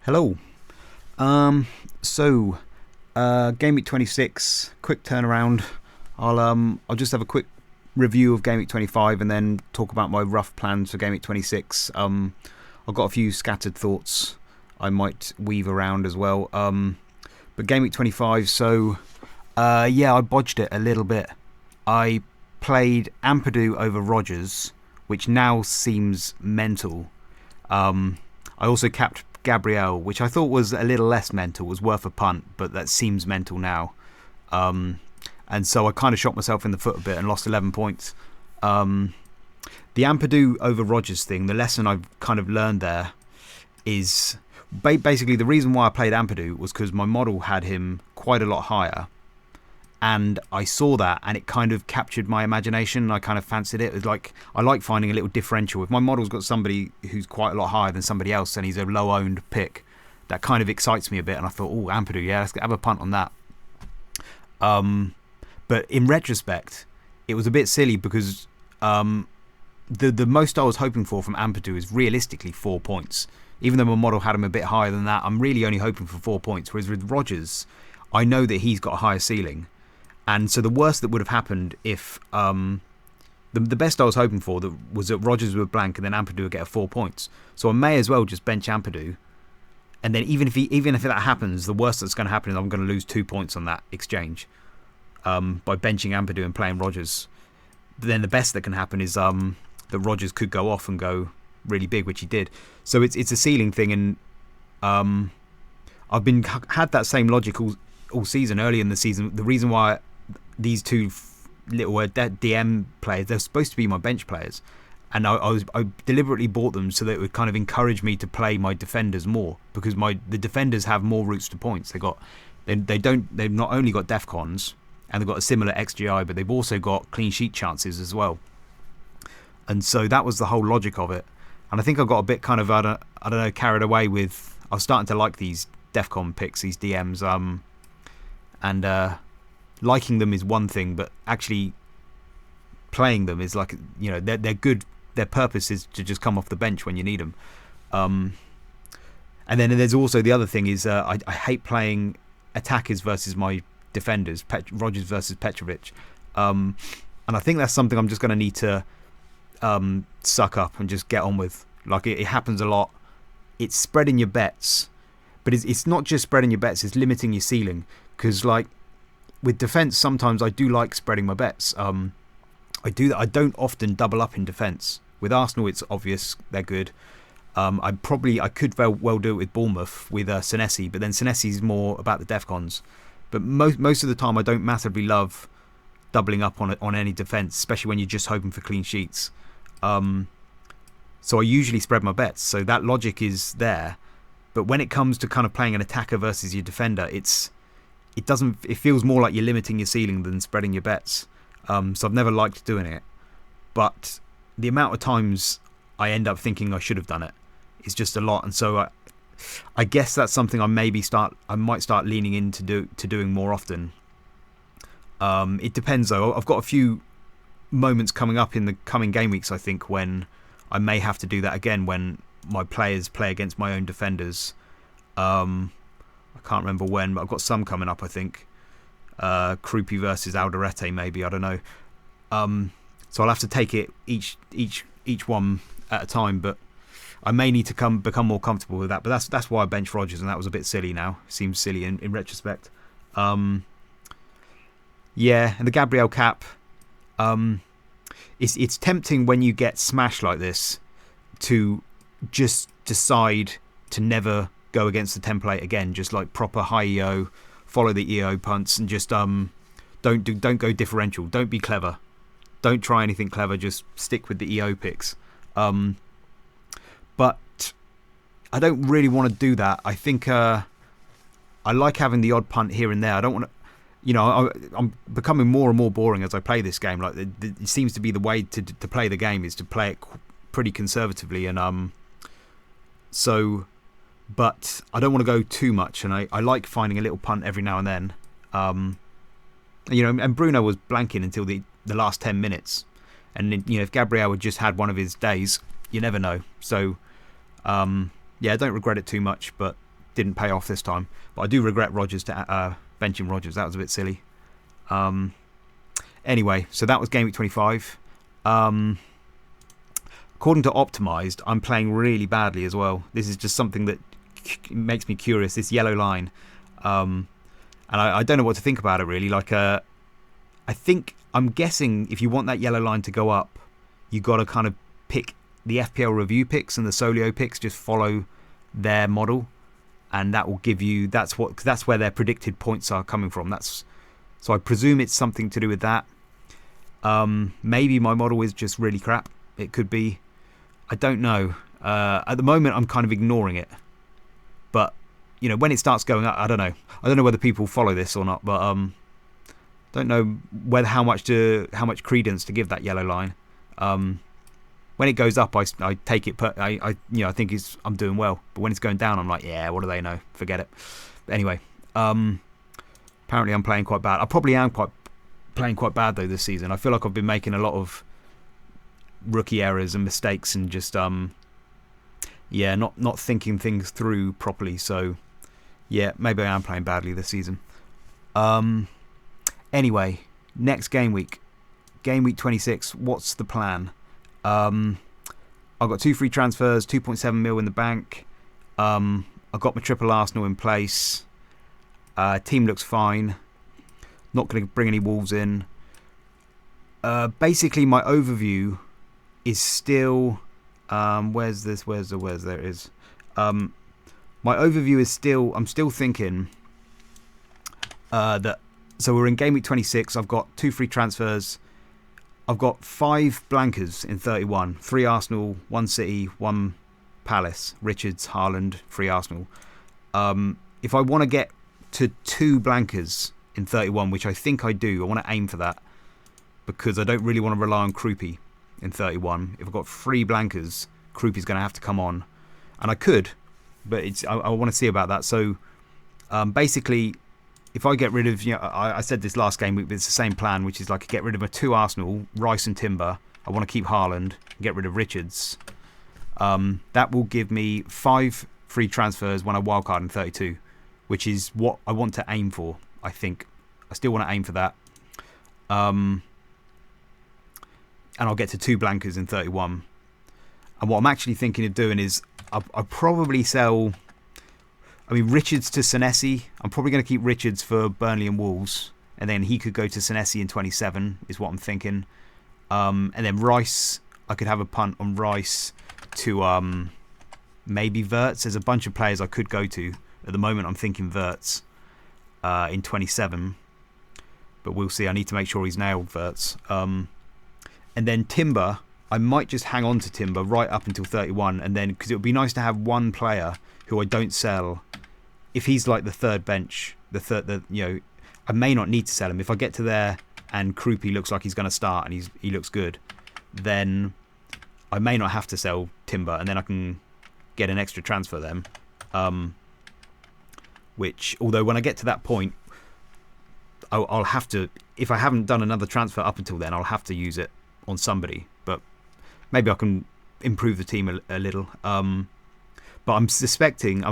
Hello. Um, so, Game Week 26, quick turnaround. I'll just have a quick review of Game Week 25 and then talk about my rough plans for Game Week 26. I've got a few scattered thoughts I might weave around as well. But Game Week 25, yeah, I bodged it a little bit. I played Ampadu over Rogers, which now seems mental. I also capped Gabriel, which I thought was a little less mental, was worth a punt, but that seems mental now. Um, and so I kind of shot myself in the foot a bit and lost 11 points. Um, the Ampadu over Rogers thing, the lesson I've kind of learned there is basically the reason why I played Ampadu was because my model had him quite a lot higher. And I saw that and it kind of captured my imagination. I kind of fancied it. It was like, I like finding a little differential. If my model's got somebody who's quite a lot higher than somebody else and he's a low owned pick, that kind of excites me a bit. And I thought, oh, Ampadu, yeah, let's have a punt on that. But in retrospect, it was a bit silly because the most I was hoping for from Ampadu is realistically 4 points. Even though my model had him a bit higher than that, I'm really only hoping for 4 points. Whereas with Rogers, I know that he's got a higher ceiling. And so the worst that would have happened if the best I was hoping for was that Rogers would blank and then Ampadu would get 4 points. So I may as well just bench Ampadu, and then even if that happens, the worst that's going to happen is I'm going to lose 2 points on that exchange by benching Ampadu and playing Rogers. But then the best that can happen is that Rogers could go off and go really big, which he did. So it's a ceiling thing, and I've had that same logic all season. Early in the season, the reason why these two little DM players, they're supposed to be my bench players, and I deliberately bought them so that it would kind of encourage me to play my defenders more, because the defenders have more routes to points. They've not only got defcons and they've got a similar XGI, but they've also got clean sheet chances as well. And so that was the whole logic of it. And I think I got a bit kind of I don't know, carried away with. I was starting to like these defcon picks, these DMs, and liking them is one thing, but actually playing them is like, you know, they're good. Their purpose is to just come off the bench when you need them. And then there's also the other thing is I hate playing attackers versus my defenders, Rogers versus Petrovic, and I think that's something I'm just going to need to suck up and just get on with. Like it happens a lot. It's spreading your bets, but it's not just spreading your bets, it's limiting your ceiling. Because like with defence, sometimes I do like spreading my bets. I do that. I don't often double up in defence. With Arsenal, it's obvious they're good. I could well do it with Bournemouth with Senesi, but then Senesi's more about the defcons. But most of the time, I don't massively love doubling up on any defence, especially when you're just hoping for clean sheets. So I usually spread my bets. So that logic is there. But when it comes to kind of playing an attacker versus your defender, it feels more like you're limiting your ceiling than spreading your bets. So I've never liked doing it. But the amount of times I end up thinking I should have done it is just a lot. And so I guess that's something I might start leaning into doing more often. It depends though. I've got a few moments coming up in the coming game weeks, I think, when I may have to do that again when my players play against my own defenders. I can't remember when, but I've got some coming up, I think. Krupi versus Alderete, maybe, I don't know. So I'll have to take it each one at a time, but I may need to become more comfortable with that. But that's why I benched Rogers, and that was a bit silly now. Seems silly in retrospect. Yeah, and the Gabriel cap. It's tempting when you get smashed like this to just decide to never go against the template again, just like proper high EO, follow the EO punts, and just don't go differential. Don't be clever. Don't try anything clever. Just stick with the EO picks. But I don't really want to do that. I think I like having the odd punt here and there. I don't want to. You know, I'm becoming more and more boring as I play this game. Like it seems to be the way to play the game is to play it pretty conservatively, and but I don't want to go too much, and I like finding a little punt every now and then. You know, and Bruno was blanking until the last 10 minutes, and you know, if Gabriel had just had one of his days, you never know. So yeah, I don't regret it too much, but didn't pay off this time. But I do regret benching Rodgers. That was a bit silly. Anyway, so that was Game Week 25. According to Optimized, I'm playing really badly as well. This is just something that makes me curious, this yellow line. And I don't know what to think about it, really. I'm guessing if you want that yellow line to go up, you got to kind of pick the FPL review picks and the Solio picks, just follow their model, and that will give you, that's where their predicted points are coming from. So I presume it's something to do with that. Maybe my model is just really crap. It could be. I don't know. At the moment, I'm kind of ignoring it. But when it starts going up, I don't know. I don't know whether people follow this or not. But don't know how much credence to give that yellow line. When it goes up, I take it. I think I'm doing well. But when it's going down, I'm like, yeah, what do they know? Forget it. But anyway, apparently I'm playing quite bad. I probably am playing quite bad though this season. I feel like I've been making a lot of rookie errors and mistakes and just not thinking things through properly. So yeah, maybe I am playing badly this season. Anyway, next game week 26. What's the plan? I've got 2 free transfers, 2.7 mil in the bank. I've got my triple Arsenal in place. Team looks fine. Not going to bring any Wolves in. Basically, my overview is still. Where's this? There it is. My overview is still. I'm still thinking that. So we're in game week 26. I've got 2 free transfers. I've got 5 blankers in 31. 3 Arsenal, 1 City, 1 Palace. Richards, Haaland, 3 Arsenal. If I want to get to 2 blankers in 31, which I think I do, I want to aim for that because I don't really want to rely on Kroopy in 31. If I've got 3 blankers, Kroopy's going to have to come on, and I could, but I want to see about that. So basically, if I get rid of, I said this last game week, but it's the same plan, which is like get rid of my 2 Arsenal, Rice and Timber. I want to keep Haaland, get rid of Richards. That will give me 5 free transfers when I wildcard in 32, which is what I want to aim for. I think I still want to aim for that. And I'll get to 2 blankers in 31. And what I'm actually thinking of doing is I'll probably sell. Richards to Senesi. I'm probably going to keep Richards for Burnley and Wolves, and then he could go to Senesi in 27. Is what I'm thinking. And then Rice, I could have a punt on Rice to maybe Wirtz. There's a bunch of players I could go to. At the moment, I'm thinking Wirtz in 27, but we'll see. I need to make sure he's nailed Wirtz. And then Timber, I might just hang on to Timber right up until 31, and then because it would be nice to have one player who I don't sell. If he's like the third bench, I may not need to sell him. If I get to there and Kroopy looks like he's going to start and he looks good, then I may not have to sell Timber, and then I can get an extra transfer then. Which, although when I get to that point, I'll have to, if I haven't done another transfer up until then, I'll have to use it on somebody. But maybe I can improve the team a little. But I'm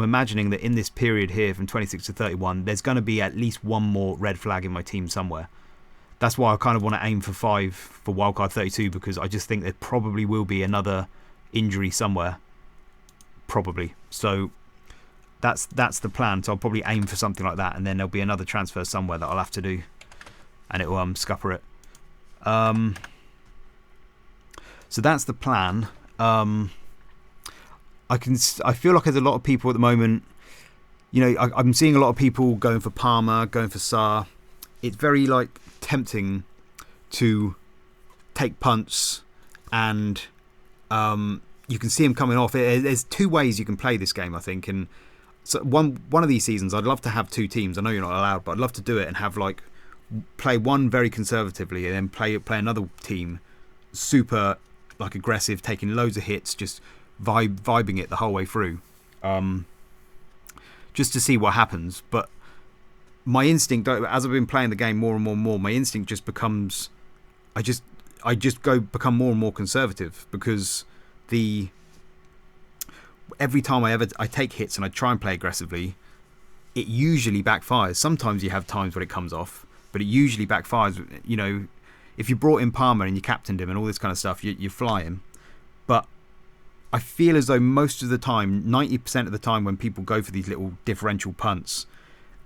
imagining that in this period here from 26 to 31, there's going to be at least one more red flag in my team somewhere. That's why I kind of want to aim for 5 for wildcard 32, because I just think there probably will be another injury somewhere. Probably. So that's the plan. So I'll probably aim for something like that, and then there'll be another transfer somewhere that I'll have to do, and it will scupper it. So that's the plan. I feel like there's a lot of people at the moment. I'm seeing a lot of people going for Palmer, going for Sarr. It's very tempting to take punts, and you can see him coming off. There's 2 ways you can play this game, I think. And so one of these seasons, I'd love to have 2 teams. I know you're not allowed, but I'd love to do it and have play one very conservatively, and then play another team super aggressive, taking loads of hits, just vibing it the whole way through, just to see what happens. But my instinct, as I've been playing the game more and more, my instinct just becomes, I just become more and more conservative, because every time I take hits and I try and play aggressively, it usually backfires. Sometimes you have times when it comes off, but it usually backfires. You know, if you brought in Palmer and you captained him and all this kind of stuff, you fly him. But I feel as though most of the time, 90% of the time when people go for these little differential punts,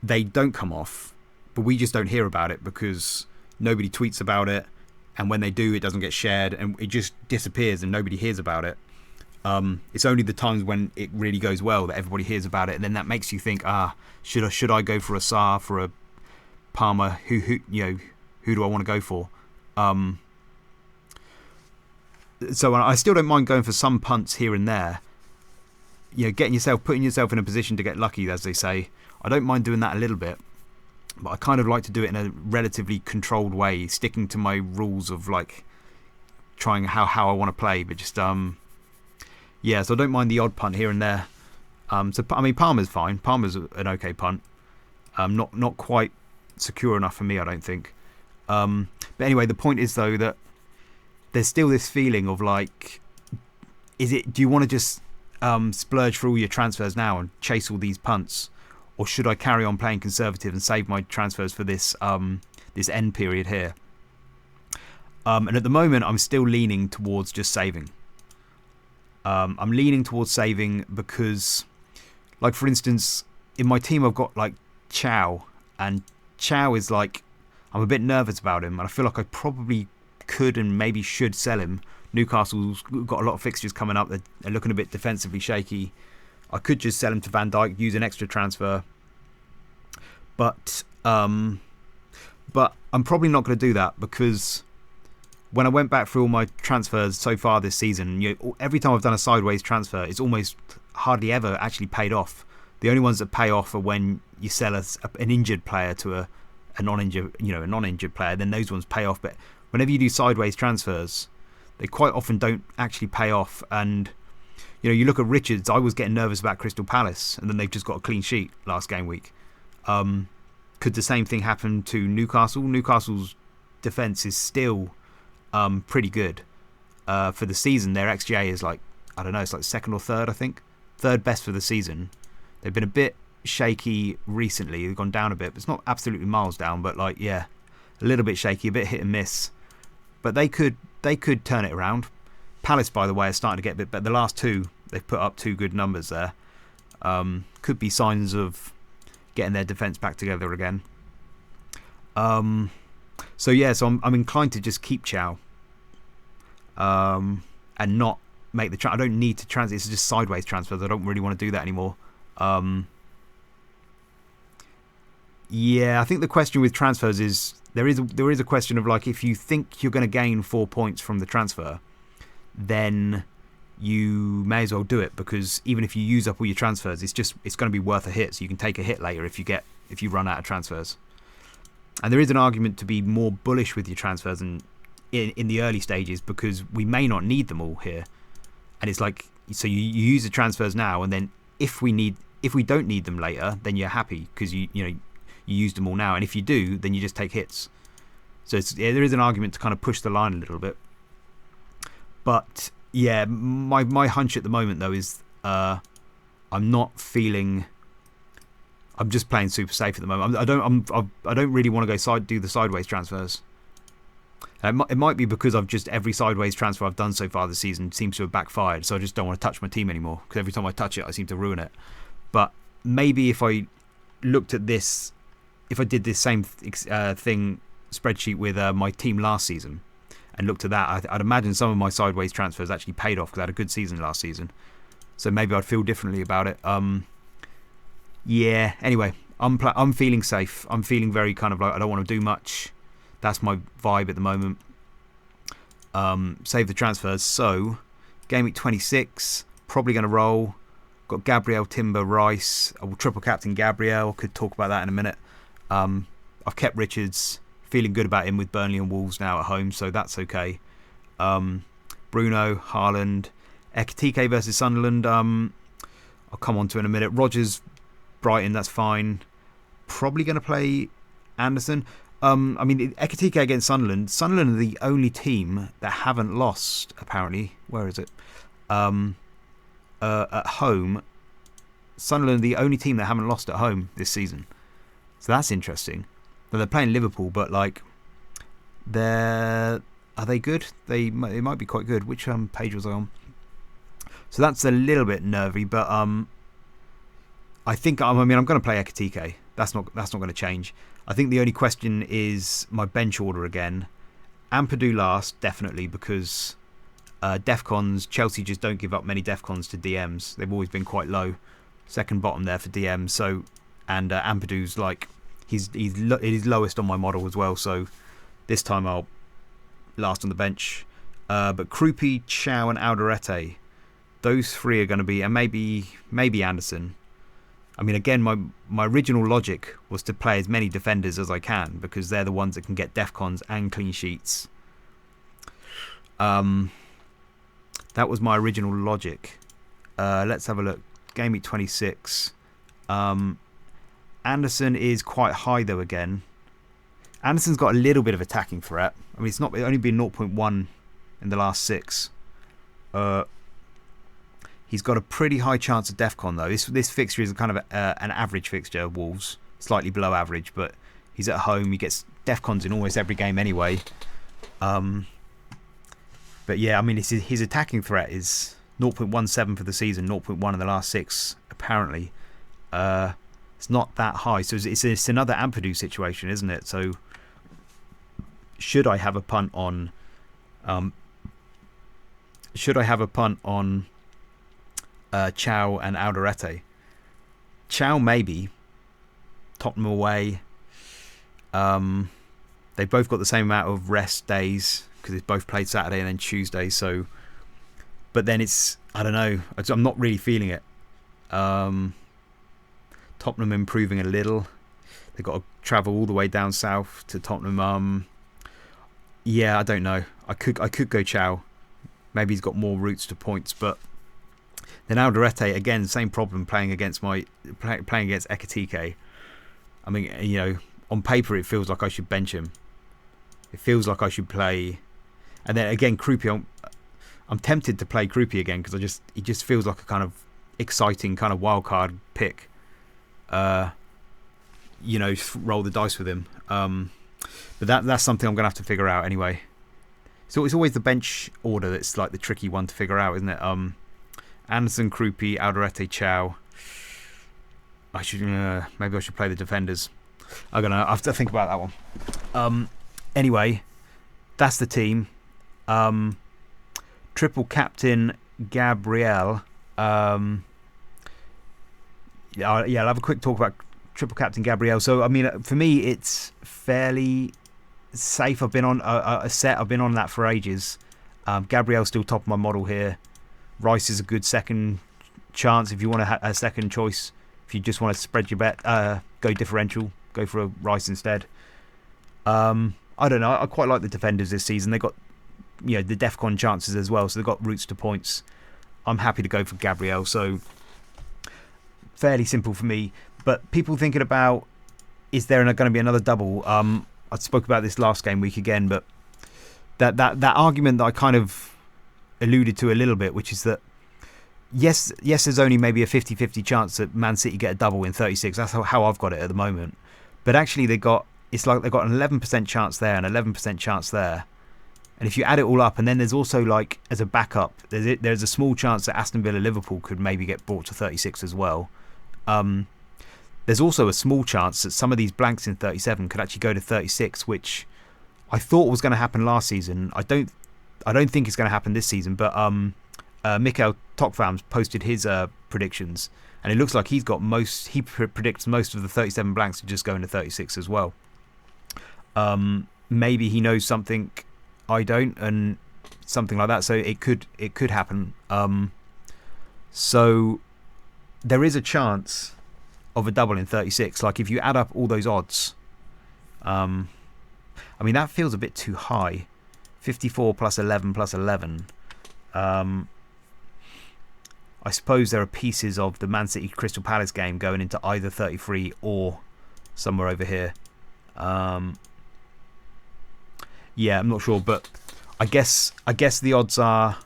they don't come off, but we just don't hear about it because nobody tweets about it, and when they do, it doesn't get shared, and it just disappears and nobody hears about it. It's only the times when it really goes well that everybody hears about it, and then that makes you think, should I go for a Sarr, for a Palmer? Who do I want to go for? So I still don't mind going for some punts here and there. You know, putting yourself in a position to get lucky, as they say. I don't mind doing that a little bit, but I kind of like to do it in a relatively controlled way, sticking to my rules of like trying how I want to play. But just so I don't mind the odd punt here and there. So I mean, Palmer's fine. Palmer's an okay punt. Not quite secure enough for me, I don't think. But anyway, the point is though that there's still this feeling of like, do you want to just splurge for all your transfers now and chase all these punts, or should I carry on playing conservative and save my transfers for this this end period here? And at the moment, I'm still leaning towards just saving. I'm leaning towards saving because, like for instance, in my team I've got like Chow, and Chow is like, I'm a bit nervous about him, and I feel like I probably could and maybe should sell him. Newcastle's got a lot of fixtures coming up. They're looking a bit defensively shaky. I could just sell him to Van Dijk, use an extra transfer. But I'm probably not going to do that because when I went back through all my transfers so far this season, every time I've done a sideways transfer, it's almost hardly ever actually paid off. The only ones that pay off are when you sell an injured player to a non-injured player. Then those ones pay off. But whenever you do sideways transfers, they quite often don't actually pay off. And you look at Richards. I was getting nervous about Crystal Palace, and then they've just got a clean sheet last game week. Could the same thing happen to Newcastle? Newcastle's defence is still pretty good. For the season, their XGA is like, I don't know, it's like second or third, I think. Third best for the season. They've been a bit shaky recently. They've gone down a bit. It's not absolutely miles down, but like, yeah, a little bit shaky, a bit hit and miss. But they could turn it around. Palace, by the way, are starting to get a bit better. The last two, they've put up 2 good numbers there. Could be signs of getting their defence back together again. So I'm inclined to just keep Chow. And not make the I don't need to transfer. It's just sideways transfers. I don't really want to do that anymore. I think the question with transfers is there is a question of like, if you think you're going to gain 4 points from the transfer, then you may as well do it, because even if you use up all your transfers, it's going to be worth a hit. So you can take a hit later if you run out of transfers. And there is an argument to be more bullish with your transfers in the early stages, because we may not need them all here. And it's like, so you use the transfers now, and then if we don't need them later, then you're happy because you used them all now. And if you do, then you just take hits. So there is an argument to kind of push the line a little bit. But yeah, my hunch at the moment though is I'm just playing super safe at the moment. I don't really want to go do the sideways transfers. It might be because every sideways transfer I've done so far this season seems to have backfired, so I just don't want to touch my team anymore, because every time I touch it, I seem to ruin it. But maybe if I looked at this, if I did this same spreadsheet with my team last season and looked at that, I'd imagine some of my sideways transfers actually paid off because I had a good season last season. So maybe I'd feel differently about it. Anyway, I'm feeling safe. I'm feeling very kind of like I don't want to do much. That's my vibe at the moment. Save the transfers. So, game week 26, probably going to roll. Got Gabriel, Timber, Rice. I will triple captain Gabriel. Could talk about that in a minute. I've kept Richards. Feeling good about him with Burnley and Wolves now at home, so that's okay. Bruno, Haaland, Ekitike versus Sunderland. I'll come on to in a minute. Rodgers, Brighton, that's fine. Probably going to play Anderson. Ekitike against Sunderland. Sunderland are the only team that haven't lost, apparently. Where is it? at home. Sunderland are the only team that haven't lost at home this season, so that's interesting. But they're playing Liverpool, but like, are they good? They might be quite good. Which page was I on? So that's a little bit nervy, but I think I'm going to play Ekitike. That's not going to change. I think the only question is my bench order again. Ampadu last, definitely, because Defcons, Chelsea just don't give up many Defcons to DMs. They've always been quite low. Second bottom there for DMs. So, and Ampadu's like, he's lowest on my model as well. So this time I'll last on the bench. But Krupi, Chow and Alderete, those three are going to be, and maybe Anderson. I mean, again, my original logic was to play as many defenders as I can because they're the ones that can get defcons and clean sheets. That was my original logic. Let's have a look. Game week 26. Anderson is quite high though again. Anderson's got a little bit of attacking threat. I mean, it's only been 0.1 in the last 6. He's got a pretty high chance of defcon though. This fixture is kind of an average fixture. Wolves slightly below average, but he's at home. He gets defcons in almost every game anyway. But yeah, I mean, his attacking threat is 0.17 for the season, 0.1 in the last 6 apparently. It's not that high, so it's another Ampadu situation, isn't it? So should I have a punt on? Chow and Alderete. Chow maybe. Tottenham away. They both got the same amount of rest days because it's both played Saturday and then Tuesday. So, but then I don't know. I'm not really feeling it. Tottenham improving a little. They've got to travel all the way down south to Tottenham. Yeah, I don't know. I could go Chow. Maybe he's got more routes to points, but then Alderete again, same problem playing against Ekitike. I mean, you know, on paper it feels like I should bench him. It feels like I should play, and then again Krupi. I'm tempted to play Krupi again because he just feels like a kind of exciting kind of wild card pick. You know, roll the dice with him. But that's something I'm gonna have to figure out anyway. So it's always the bench order that's like the tricky one to figure out, isn't it? Anderson, Krupi, Alderete, Chow. Maybe I should play the defenders. I don't know. I have to think about that one. Anyway, that's the team. Triple captain Gabriel. I'll have a quick talk about triple captain Gabriel. So I mean, for me, it's fairly safe. I've been on a set. I've been on that for ages. Gabriel's still top of my model here. Rice is a good second chance if you want a second choice. If you just want to spread your bet, go differential, go for a Rice instead. I don't know. I quite like the defenders this season. They got, you know, the defcon chances as well, so they've got routes to points. I'm happy to go for Gabriel. So fairly simple for me. But people thinking about, is there going to be another double? I spoke about this last game week again, but that argument that I kind of alluded to a little bit, which is that yes, there's only maybe a 50-50 chance that Man City get a double in 36. That's how I've got it at the moment. But actually it's like they've got an 11% chance there and 11% chance there. And if you add it all up, and then there's also like as a backup, there's a small chance that Aston Villa Liverpool could maybe get brought to 36 as well. There's also a small chance that some of these blanks in 37 could actually go to 36, which I thought was going to happen last season. I don't think it's going to happen this season, but Mikhail Tokvam's posted his predictions, and it looks like he predicts most of the 37 blanks to just go into 36 as well. Maybe he knows something I don't, and something like that, so it could happen. So there is a chance of a double in 36. Like if you add up all those odds, I mean that feels a bit too high. 54 plus 11 plus 11. I suppose there are pieces of the Man City Crystal Palace game going into either 33 or somewhere over here. Yeah, I'm not sure, but I guess the odds are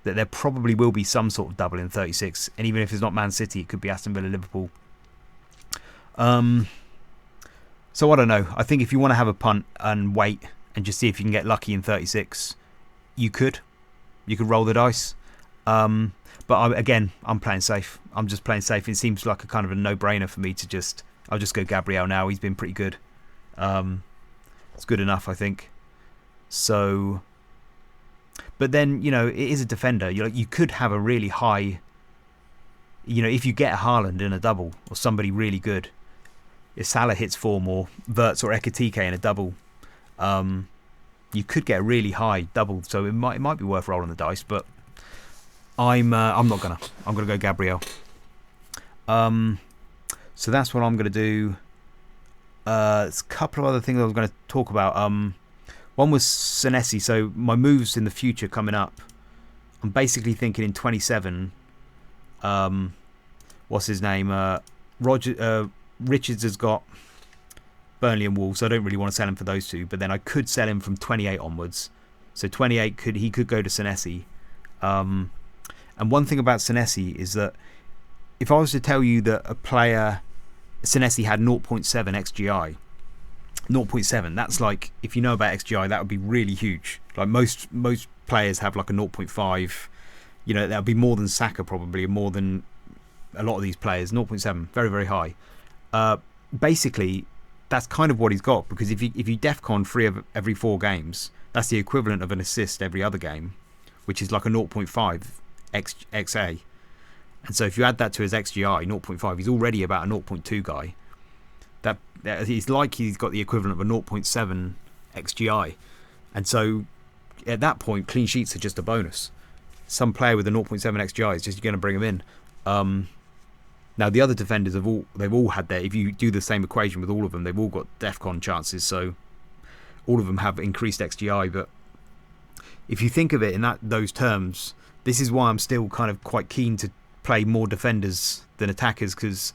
that there probably will be some sort of double in 36, and even if it's not Man City, it could be Aston Villa, Liverpool. So I don't know. I think if you want to have a punt and wait and just see if you can get lucky in 36, you could roll the dice. But I'm playing safe. I'm just playing safe. It seems like a kind of a no-brainer for me to I'll just go Gabriel now. He's been pretty good. It's good enough, I think. So, but then, it is a defender. You could have a really high, if you get a Haaland in a double or somebody really good, if Salah hits form or Wirtz or Ekitike in a double, you could get a really high double. So it might be worth rolling the dice, but I'm not gonna. I'm gonna go Gabriel. So that's what I'm gonna do. There's a couple of other things I was going to talk about. One was Senesi. So my moves in the future coming up, I'm basically thinking in 27. What's his name? Richards has got Burnley and Wolves, so I don't really want to sell him for those two. But then I could sell him from 28 onwards. So 28 he could go to Senesi. And one thing about Senesi is that if I was to tell you that a player, Senesi had 0.7 XGI, 0.7, that's like, if you know about XGI, that would be really huge. Like most players have like a 0.5, that would be more than Saka probably, more than a lot of these players. 0.7, very, very high. Basically, that's kind of what he's got, because if you defcon 3 of every 4 games, that's the equivalent of an assist every other game, which is like a 0.5 XA. And so if you add that to his XGI, 0.5, he's already about a 0.2 guy. That he's like he's got the equivalent of a 0.7 XGI. And so at that point, clean sheets are just a bonus. Some player with a 0.7 XGI is just going to bring him in. Now the other defenders they've all had their, if you do the same equation with all of them, they've all got defcon chances. So all of them have increased XGI. But if you think of it in those terms, this is why I'm still kind of quite keen to play more defenders than attackers, because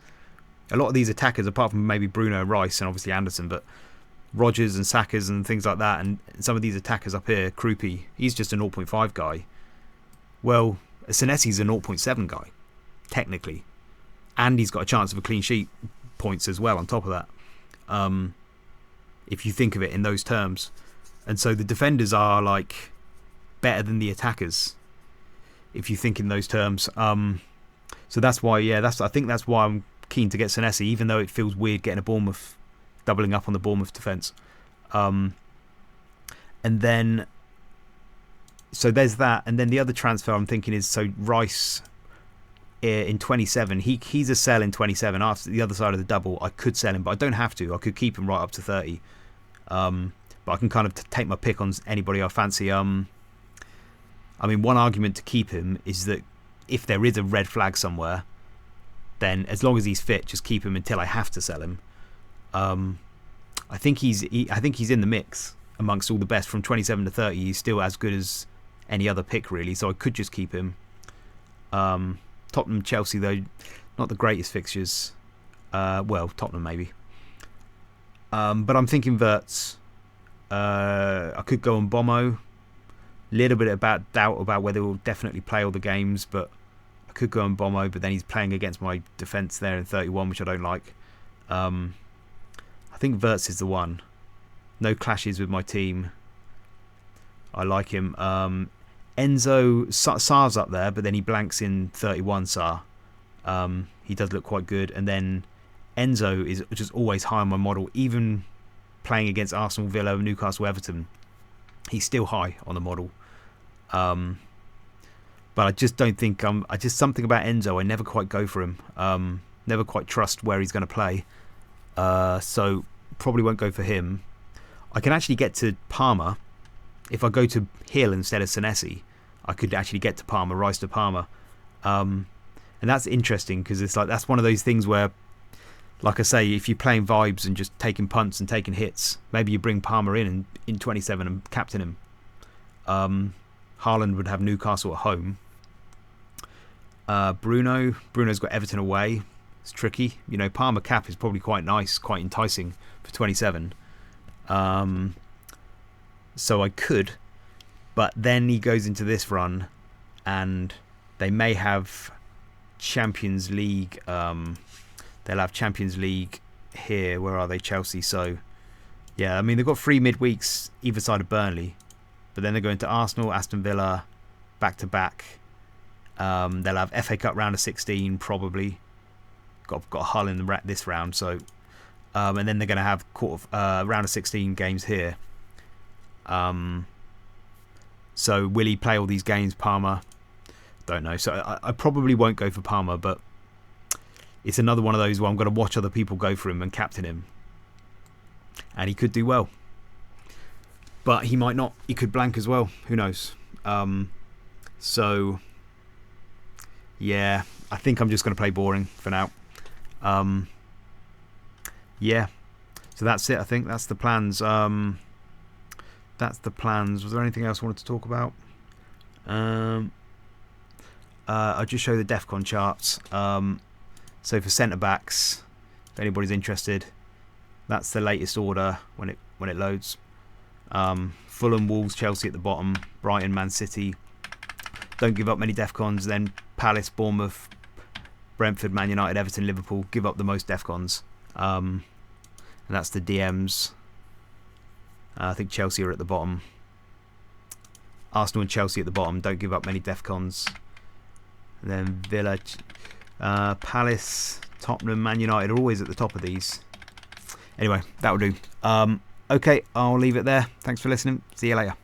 a lot of these attackers, apart from maybe Bruno, Rice, and obviously Anderson, but Rodgers and Sakas and things like that, and some of these attackers up here, Krupi, he's just a 0.5 guy. Well, Senesi's a 0.7 guy, technically, and he's got a chance of a clean sheet points as well on top of that, if you think of it in those terms. And so the defenders are like better than the attackers, if you think in those terms. So that's why, I think that's why I'm keen to get Senesi, even though it feels weird getting a Bournemouth, doubling up on the Bournemouth defence. And then, so there's that. And then the other transfer I'm thinking is, so Rice in 27, he's a sell in 27 after the other side of the double. I could sell him, but I don't have to. I could keep him right up to 30. But I can kind of take my pick on anybody I fancy. I mean, one argument to keep him is that if there is a red flag somewhere, then as long as he's fit, just keep him until I have to sell him. I think he's in the mix amongst all the best from 27 to 30. He's still as good as any other pick, really. So I could just keep him. Tottenham, Chelsea, though, not the greatest fixtures. Well, Tottenham maybe. But I'm thinking Wirtz. I could go on Bomo. Little bit about doubt about whether he'll definitely play all the games, but I could go on Bomo, but then he's playing against my defence there in 31, which I don't like. I think Wirtz is the one. No clashes with my team. I like him. Enzo, Sar's up there, but then he blanks in 31, Sar. He does look quite good. And then Enzo is just always high on my model, even playing against Arsenal, Villa, Newcastle, Everton. He's still high on the model. But I just don't think something about Enzo, I never quite go for him. Never quite trust where he's going to play. So probably won't go for him. I can actually get to Palmer. If I go to Hill instead of Senesi, I could actually get to Palmer, Rice to Palmer. And that's interesting, because it's like, that's one of those things where, like I say, if you're playing vibes and just taking punts and taking hits, maybe you bring Palmer in 27 and captain him. Haaland would have Newcastle at home. Bruno's got Everton away. It's tricky. Palmer cap is probably quite nice, quite enticing for 27. So I could, but then he goes into this run, and they may have Champions League. They'll have Champions League here. Where are they? Chelsea. So yeah, I mean they've got 3 midweeks either side of Burnley, but then they're going to Arsenal, Aston Villa, back to back. They'll have FA Cup round of 16 probably. Got Hull in this round, so and then they're going to have round of 16 games here. So will he play all these games, Palmer? Don't know. So I probably won't go for Palmer, but it's another one of those where I'm going to watch other people go for him and captain him, and he could do well, but he might not. He could blank as well. Who knows? So yeah, I think I'm just going to play boring for now. Yeah, so that's it. I think that's the plans. That's the plans. Was there anything else I wanted to talk about? I'll just show the DEFCON charts. So for centre backs, if anybody's interested, that's the latest order when it loads. Fulham, Wolves, Chelsea at the bottom. Brighton, Man City. Don't give up many DEFCONs. Then Palace, Bournemouth, Brentford, Man United, Everton, Liverpool give up the most DEFCONs. And that's the DMs. I think Chelsea are at the bottom. Arsenal and Chelsea at the bottom. Don't give up many DEFCONs. And then Villa, Palace, Tottenham, Man United are always at the top of these. Anyway, that will do. Okay, I'll leave it there. Thanks for listening. See you later.